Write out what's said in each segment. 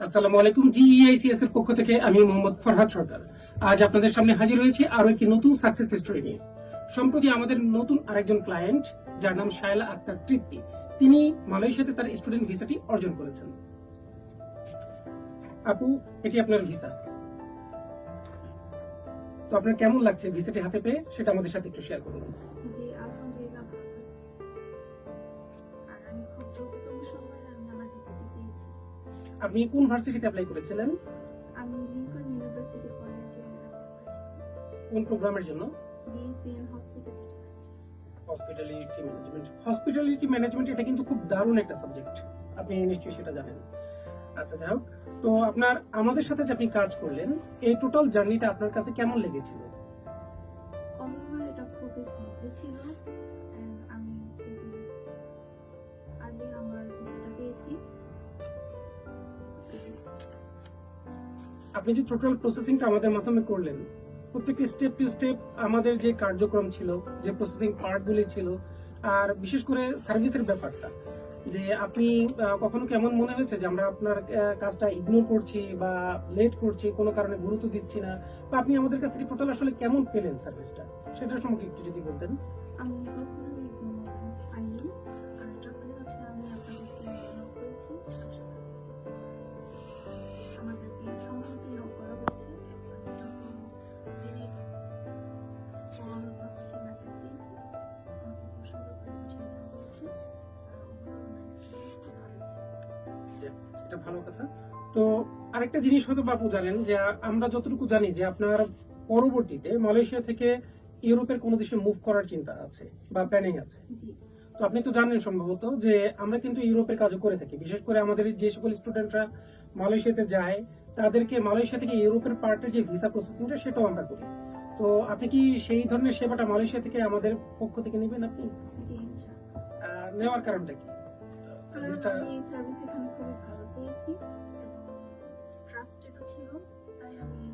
আসসালামু আলাইকুম। জিইআইসিএস এর পক্ষ থেকে আমি মোহাম্মদ ফরহাদ সরকার আজ আপনাদের সামনে হাজির হয়েছি আরো একটি নতুন সাকসেস স্টোরি নিয়ে। সম্প্রতি আমাদের নতুন আরেকজন ক্লায়েন্ট, যার নাম শায়লা আক্তার তৃপ্তি, তিনি মালয়েশিয়াতে তার স্টুডেন্ট ভিসাটি অর্জন করেছেন। আপু, এটি আপনার ভিসা। তো আপনার কেমন লাগছে ভিসাটি হাতে পেয়ে, সেটা আমাদের সাথে একটু শেয়ার করুন। জি, আলহামদুলিল্লাহ ভালো। আর আমি খুব দ্রুততম সময়ে আমার ভিসাটি পেয়েছি। আপনি কোন ভার্সিটিতে অ্যাপ্লাই করেছিলেন? আমি লিংকন ইউনিভার্সিটি কলেজে অ্যাপ্লাই করেছি। কোন প্রোগ্রামের জন্য? BSc in hospitality management. Hospitality management এটা কিন্তু খুব দারুণ একটা সাবজেক্ট, আপনি নিশ্চয়ই সেটা জানেন। আচ্ছা, যাই হোক, তো আপনার আমাদের সাথে যে আপনি কাজ করলেন, এই টোটাল জার্নিটা আপনার কাছে কেমন লেগেছিল? ওভারঅল এটা খুবই স্মুথলি ছিল। আমি খুবই আগে আমার ভিসাটা পেয়েছি। আপনি যে টোটাল প্রসেসিংটা আমাদের মাধ্যমে করলেন, প্রত্যেকটি স্টেপ টু স্টেপ আমাদের যে কার্যক্রম ছিল, যে প্রসেসিং পার্টগুলি ছিল, আর বিশেষ করে সার্ভিসের ব্যাপারটা, যে আপনি কখনো কেমন মনে হয়েছে যে আমরা আপনার কাজটা ইগনোর করছি বা লেট করছি, কোনো কারণে গুরুত্ব দিচ্ছি না, বা আপনি আমাদের কাছ থেকে টোটাল আসলে কেমন পেলেন সার্ভিসটা, সেটার সম্পর্কে একটু যদি বলতেন। আমি কখনোই ইগনোরেন্স পাইনি। আর যখনই আমি আপনাদেরকে নক করেছি, সাথে সাথে আমাদেরকে সম্মতি নক করা হয়েছে। এরপরে যখন ভেরি ফর্মালভাবে মেসেজ দিয়েছি, আমাকে খুব সুন্দর করে বুঝিয়ে দেওয়া হয়েছে। আর ওভারঅল আমার এক্সপিরিয়েন্স খুব ভালো ছিল। এটা ভালো কথা। তো আরেকটা জিনিস হয়তো বাপু জানেন, যে আমরা যতটুকু জানি যে আপনার পরবর্তীতে মালয়েশিয়া থেকে ইউরোপের কোনো দেশে মুভ করার চিন্তা আছে বা প্ল্যানিং আছে। জি, তো আপনি তো জানেন সম্ভবত যে আমরা কিন্তু ইউরোপের কাজও করে থাকি। বিশেষ করে আমাদের যে সকল স্টুডেন্টরা মালয়েশিয়াতে যায়, তাদেরকে মালয়েশিয়া থেকে ইউরোপের পার্টের যে ভিসা প্রসেসিংটা, সেটাও আমরা করি। তো আপনি কি সেই ধরনের সেবাটা মালয়েশিয়া থেকে আমাদের পক্ষ থেকে নেবেন? আপনি জি, ইনশাআল্লাহ। নেওয়ার কারণটা কি? কারণ সার্ভিসটা আমি এই সার্ভিস এখানে খুবই ভালো পেয়েছি এবং ট্রাস্টেডও ছিল, তাই আমি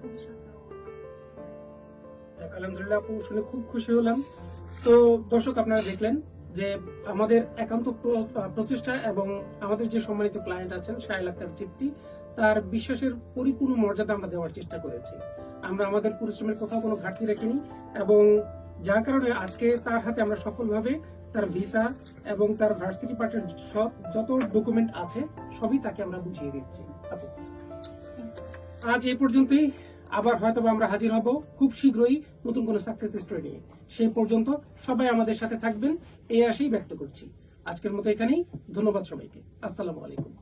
ভবিষ্যতেও আলহামদুলিল্লাহ আপু, শুনে খুব খুশি হলাম। তো দর্শক, আপনারা দেখলেন যে আমাদের একান্ত প্রচেষ্টা এবং আমাদের যে সম্মানিত ক্লায়েন্ট আছেন শায়লা আক্তার তৃপ্তি, তার বিশ্বাসের পরিপূর্ণ মর্যাদা আমরা দেওয়ার চেষ্টা করেছি। আমরা আমাদের পরিশ্রমের কোথাও কোনো ঘাটতি রাখিনি, এবং যার কারণে আজকে তার হাতে আমরা সফলভাবে তার ভিসা এবং তার ভার্সিটি পার্টের সব যত ডকুমেন্ট আছে সবই তাকে আমরা বুঝিয়ে দিচ্ছি। আপু, আজ এই পর্যন্তই। আবার হয়তো আমরা হাজির হব খুব শীঘ্রই নতুন কোনো সাকসেস স্টোরি নিয়ে। সেই পর্যন্ত সবাই আমাদের সাথে থাকবেন, এই আশাই ব্যক্ত করছি। আজকের মতো এখানেই। ধন্যবাদ সবাইকে। আসসালামু আলাইকুম।